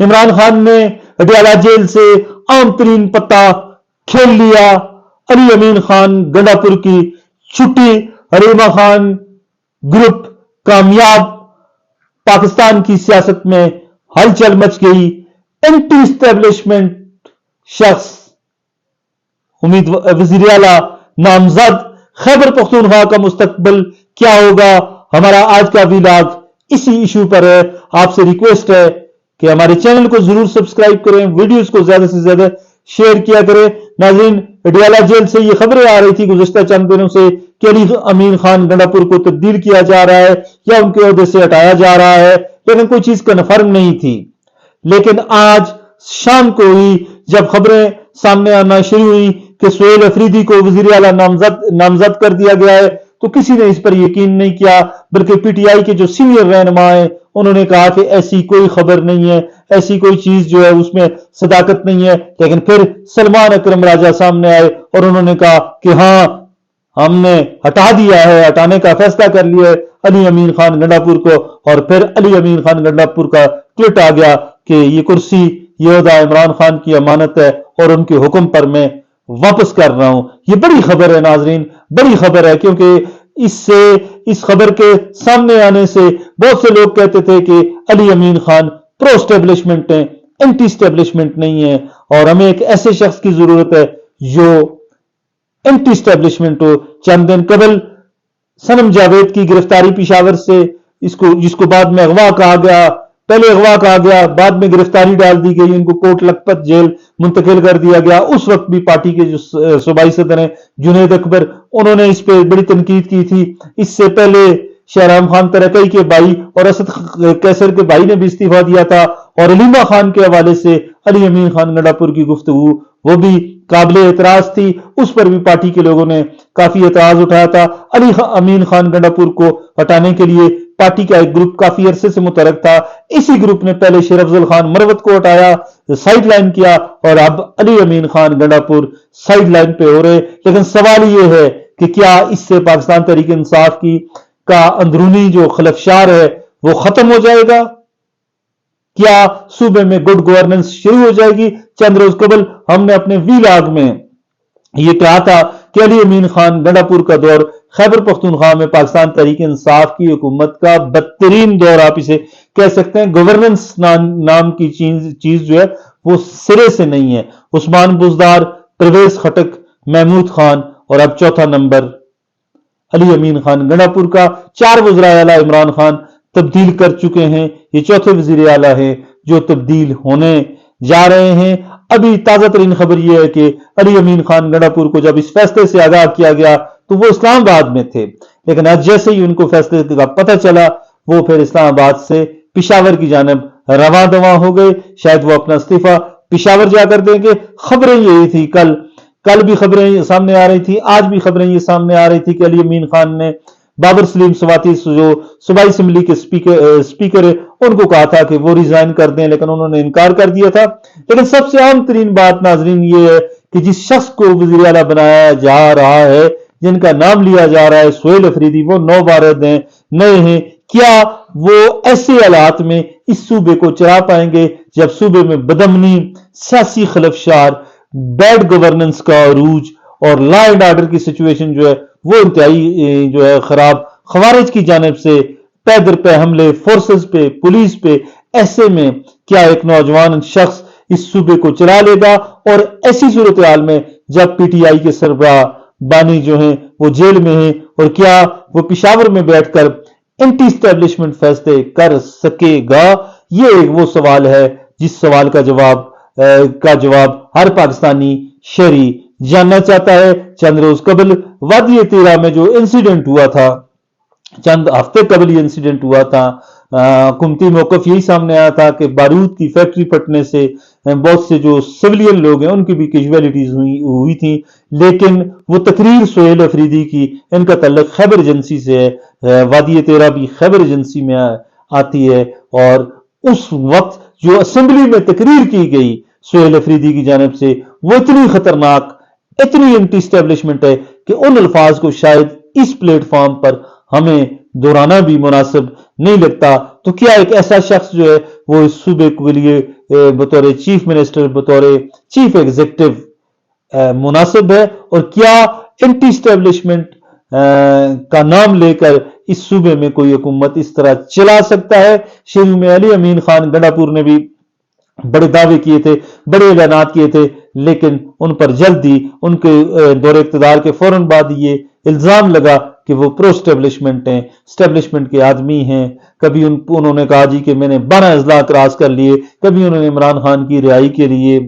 इमरान खान ने अडयाला जेल से आम तरीन पत्ता खेल लिया। अली अमीन खान गंडापुर की छुट्टी, हरीमा खान ग्रुप कामयाब, पाकिस्तान की सियासत में हलचल मच गई। एंटी स्टैब्लिशमेंट शख्स उम्मीद वजीर आला नामजद, खैबर पख्तूनख्वा का मुस्तकबिल क्या होगा? हमारा आज का व्लॉग इसी इशू पर है। आपसे रिक्वेस्ट है कि हमारे चैनल को जरूर सब्सक्राइब करें, वीडियोस को ज्यादा से ज्यादा शेयर किया करें। नाज़रीन, अडयाला जेल से ये खबरें आ रही थी गुज़िश्ता चंद दिनों से कि अली अमीन खान गंडापुर को तब्दील किया जा रहा है या उनके ओहदे से हटाया जा रहा है, लेकिन कोई चीज कन्फर्म नहीं थी। लेकिन आज शाम को ही जब खबरें सामने आना शुरू हुई कि सुहेल अफरीदी को वजीर आला नामजद कर दिया गया है, तो किसी ने इस पर यकीन नहीं किया, बल्कि पीटीआई के जो सीनियर रहनुमा हैं उन्होंने कहा कि ऐसी कोई खबर नहीं है, ऐसी कोई चीज जो है उसमें सदाकत नहीं है। लेकिन फिर सलमान अकरम राजा सामने आए और उन्होंने कहा कि हां, हमने हटा दिया है, हटाने का फैसला कर लिया है अली अमीन खान गंडापुर को। और फिर अली अमीन खान गंडापुर का ट्वीट आ गया कि ये कुर्सी, ये ओहदा इमरान खान की अमानत है और उनके हुक्म पर मैं वापस कर रहा हूं। ये बड़ी खबर है नाजरीन, बड़ी खबर है, क्योंकि इस खबर के सामने आने से बहुत से लोग कहते थे कि अली अमीन खान प्रो स्टैब्लिशमेंट है, एंटी स्टैब्लिशमेंट नहीं है, और हमें एक ऐसे शख्स की जरूरत है जो एंटी स्टैब्लिशमेंट हो। चंद दिन कबल सनम जावेद की गिरफ्तारी पेशावर से, जिसको बाद में अगवा कहा गया, पहले अगवा कहा गया, बाद में गिरफ्तारी डाल दी गई, इनको कोट लखपत जेल मुंतकिल कर दिया गया। उस वक्त भी पार्टी के जो सूबाई सदर हैं जुनैद अकबर, उन्होंने इस पर बड़ी तनकीद की थी। इससे पहले शहराम खान तरकई के भाई और असद कैसर के भाई ने भी इस्तीफा दिया था। और अलीमा खान के हवाले से अली अमीन खान गंडापुर की गुफ्तगू वो भी काबिल एतराज थी, उस पर भी पार्टी के लोगों ने काफी एतराज उठाया था। अली अमीन खान गंडापुर को हटाने के लिए पार्टी का एक ग्रुप काफी अरसे से मुतरक था। इसी ग्रुप ने पहले शेर अफजल खान मरवत को हटाया, साइड लाइन किया, और अब अली अमीन खान गंडापुर साइड लाइन पे हो रहे। लेकिन सवाल यह है कि क्या इससे पाकिस्तान तहरीक इंसाफ की का अंदरूनी जो खलफशार है वो खत्म हो जाएगा? क्या सूबे में गुड गवर्नेंस शुरू हो जाएगी? चंद रोज कबल हमने अपने व्लॉग में ये कहा था कि अली अमीन खान गंडापुर का दौर खैबर पख्तूनख्वा में पाकिस्तान तहरीक इंसाफ की हुकूमत का बदतरीन दौर आप इसे कह सकते हैं। गवर्नेंस नाम की चीज जो है वो सिरे से नहीं है। उस्मान बुजदार, परवेज खटक, महमूद खान और अब चौथा नंबर अली अमीन खान गंडापुर का। 4 वज़ीर आला इमरान खान तब्दील कर चुके हैं, ये चौथे वजीर आला हैं जो तब्दील होने जा रहे हैं। अभी ताजा तरीन खबर यह है कि अली अमीन खान गंडापुर को जब इस फैसले से आगाह किया गया तो वो इस्लामाबाद में थे, लेकिन आज जैसे ही उनको फैसले का पता चला वो फिर इस्लामाबाद से पिशावर की जानब रवा दवा हो गए। शायद वो अपना इस्तीफा पिशावर जाकर देंगे। खबरें यही थी, कल भी खबरें सामने आ रही थी, आज भी खबरें ये सामने आ रही थी कि अली अमीन खान ने बाबर सलीम सवाती जो सूबाई असेंबली के स्पीकर है उनको कहा था कि वो रिजाइन कर दें, लेकिन उन्होंने इनकार कर दिया था। लेकिन सबसे आम तरीन बात नाजरीन ये है कि जिस शख्स को वज़ीर आला बनाया जा रहा है, जिनका नाम लिया जा रहा है सुहेल अफरीदी, वो नौबारद हैं, नए हैं। क्या वो ऐसे हालात में इस सूबे को चला पाएंगे जब सूबे में बदमनी, सियासी खलफशार, बैड गवर्नेंस का अरूज और लॉ एंड ऑर्डर की सिचुएशन जो है वो इंतहाई जो है खराब, खवारिज की जानिब से पैदर पे हमले, फोर्सेस पे, पुलिस पे। ऐसे में क्या एक नौजवान शख्स इस सूबे को चला लेगा? और ऐसी सूरत हाल में जब पीटीआई के सरबराह बानी जो हैं वो जेल में हैं, और क्या वो पिशावर में बैठकर एंटी स्टैब्लिशमेंट फैसले कर सकेगा? ये वो सवाल है जिस सवाल का जवाब हर पाकिस्तानी शहरी जानना चाहता है। चंद रोज कबल वादी तीरा में जो इंसिडेंट हुआ था, चंद हफ्ते कबल ये इंसिडेंट हुआ था, हुकूमती मौकफ यही सामने आया था कि बारूद की फैक्ट्री फटने से बहुत से जो सिविलियन लोग हैं उनकी भी कैजुअलिटीज हुई थी। लेकिन वो तकरीर सुहेल अफरीदी की, इनका तल्लुक खैबर एजेंसी से है, वादी तेरा भी खैबर एजेंसी में आती है, और उस वक्त जो असेंबली में तकरीर की गई सुहेल अफरीदी की जानिब से वो इतनी खतरनाक, इतनी एंटी स्टैब्लिशमेंट है कि उन अल्फाज को शायद इस प्लेटफॉर्म पर हमें दोहराना भी मुनासिब नहीं लगता। तो क्या एक ऐसा शख्स जो है वो इस सूबे के लिए बतौर चीफ मिनिस्टर, बतौर चीफ एग्जीक्यूटिव मुनासिब है, और क्या एंटी स्टैब्लिशमेंट का नाम लेकर इस सूबे में कोई हुकूमत इस तरह चला सकता है। शुरू में अली अमीन खान गंडापुर ने भी बड़े दावे किए थे, बड़े ऐलानात किए थे, लेकिन उन पर जल्दी उनके दौरे इक़्तिदार के फौरन बाद ये इल्जाम लगा कि वो प्रो स्टैब्लिशमेंट हैं, स्टैब्लिशमेंट के आदमी हैं। कभी उन्होंने कहा जी कि मैंने 12 अजला क्रॉस कर लिए, कभी उन्होंने इमरान खान की रिहाई के लिए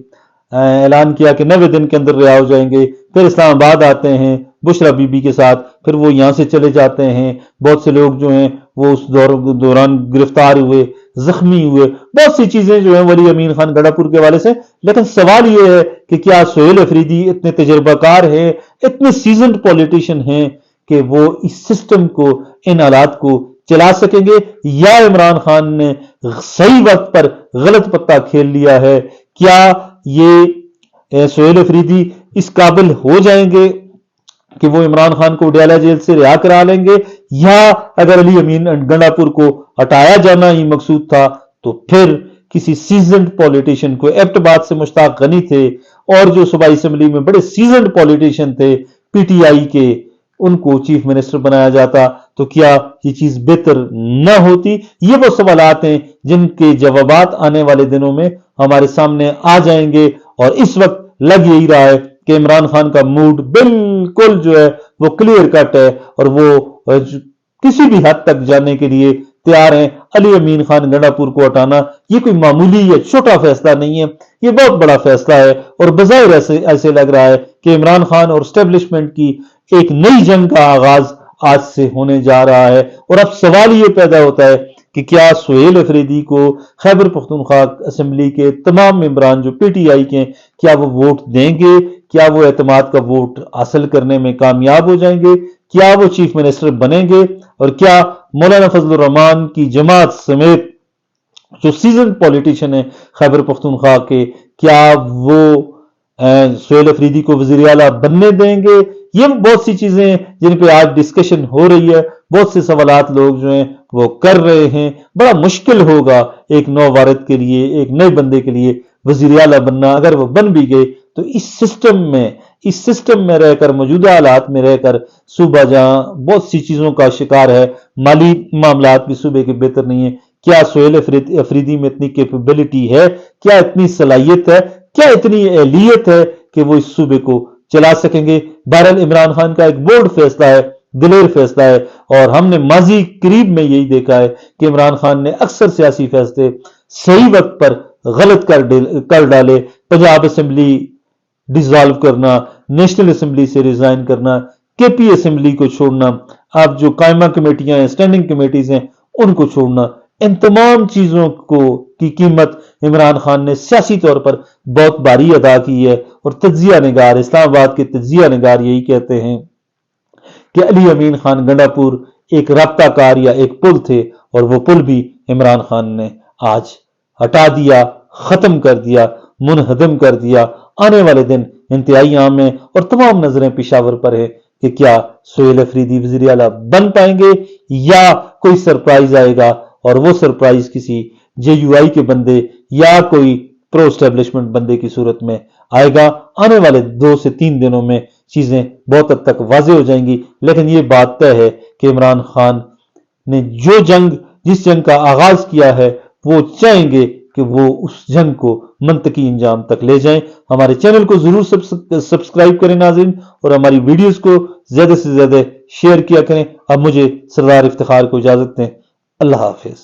ऐलान किया कि 90 दिन के अंदर रिहा हो जाएंगे, फिर इस्लामाबाद आते हैं बुशरा बीबी के साथ, फिर वो यहां से चले जाते हैं। बहुत से लोग जो हैं वो उस दौरान गिरफ्तार हुए, जख्मी हुए, बहुत सी चीजें जो है वली अमीन खान गंडापुर के हवाले से। लेकिन सवाल ये है कि क्या सोहेल अफरीदी इतने तजर्बाकार है, इतने सीजनड पॉलिटिशियन हैं कि वो इस सिस्टम को, इन हालात को चला सकेंगे, या इमरान खान ने सही वक्त पर गलत पत्ता खेल लिया है? क्या ये सोहेल अफरीदी इस काबिल हो जाएंगे कि वो इमरान खान को उडियाला जेल से रिहा करा लेंगे, या अगर अली अमीन गंडापुर को हटाया जाना ही मकसूद था तो फिर किसी सीजनड पॉलिटिशियन को, एबटाबाद से मुश्ताक गनी थे और जो सूबाई असेंबली में बड़े सीजनड पॉलिटिशियन थे पीटीआई के, उनको चीफ मिनिस्टर बनाया जाता तो क्या ये चीज बेहतर न होती? ये वो सवालात हैं जिनके जवाबात आने वाले दिनों में हमारे सामने आ जाएंगे। और इस वक्त लग यही रहा है कि इमरान खान का मूड बिल्कुल जो है वो क्लियर कट है और वो किसी भी हद तक जाने के लिए तैयार हैं। अली अमीन खान गंडापुर को हटाना ये कोई मामूली या छोटा फैसला नहीं है, ये बहुत बड़ा फैसला है। और बज़ाहिर ऐसे लग रहा है कि इमरान खान और स्टैब्लिशमेंट की एक नई जंग का आगाज आज से होने जा रहा है। और अब सवाल ये पैदा होता है कि क्या सोहेल अफरीदी को खैबर पख्तूनख्वा असेंबली के तमाम मेंबरान जो पीटीआई के, क्या वो वोट देंगे? क्या वो एतमाद का वोट हासिल करने में कामयाब हो जाएंगे? क्या वो चीफ मिनिस्टर बनेंगे? और क्या मौलाना फजलुर रहमान की जमात समेत जो सीजन पॉलिटिशियन है खैबर पख्तूनख्वा के, क्या वो सोहेल अफरीदी को वजीर आला बनने देंगे? ये बहुत सी चीजें जिन पे आज डिस्कशन हो रही है, बहुत से सवालात लोग जो हैं वो कर रहे हैं। बड़ा मुश्किल होगा एक नौ वारिद के लिए, एक नए बंदे के लिए वजीर आला बनना। अगर वो बन भी गए तो इस सिस्टम में रहकर, मौजूदा हालात में रहकर, सूबा जहां बहुत सी चीजों का शिकार है, माली मामलात भी सूबे के बेहतर नहीं है, क्या सोहेल अफरीदी में इतनी कैपेबिलिटी है, क्या इतनी सलाहियत है, क्या इतनी एहलियत है कि वो इस सूबे को चला सकेंगे? बहरहाल इमरान खान का एक बोल्ड फैसला है, दिलेर फैसला है, और हमने माजी करीब में यही देखा है कि इमरान खान ने अक्सर सियासी फैसले सही वक्त पर गलत कर डाले। पंजाब असेंबली डिसॉल्व करना, नेशनल असेंबली से रिजाइन करना, केपी असेंबली को छोड़ना, अब जो कायमा कमेटियां हैं, स्टैंडिंग कमेटीज हैं, उनको छोड़ना, इन तमाम चीजों की कीमत इमरान खान ने सियासी तौर पर बहुत भारी अदा की है। और तज्जिया निगार, इस्लामाबाद के तज्जिया निगार यही कहते हैं कि अली अमीन खान गंडापुर एक राब्ता कार या एक पुल थे, और वो पुल भी इमरान खान ने आज हटा दिया, खत्म कर दिया, मुनहदम कर दिया। आने वाले दिन इंतहाई अहम है और तमाम नजरें पेशावर पर है कि क्या सोहेल अफरीदी वज़ीर आला बन पाएंगे या कोई सरप्राइज आएगा, और वो सरप्राइज किसी जेयूआई के बंदे या कोई प्रो एस्टेब्लिशमेंट बंदे की सूरत में आएगा। आने वाले 2 से 3 दिनों में चीजें बहुत हद तक वाज़ेह हो जाएंगी। लेकिन ये बात तय है कि इमरान खान ने जिस जंग का आगाज किया है, वो चाहेंगे कि वो उस जंग को मंतकी इंजाम तक ले जाएं। हमारे चैनल को जरूर सब्सक्राइब करें नाज़रीन, और हमारी वीडियोस को ज्यादा से ज्यादा शेयर किया करें। अब मुझे सरदार इफ्तिखार को इजाजत दें। अल्लाह हाफिज।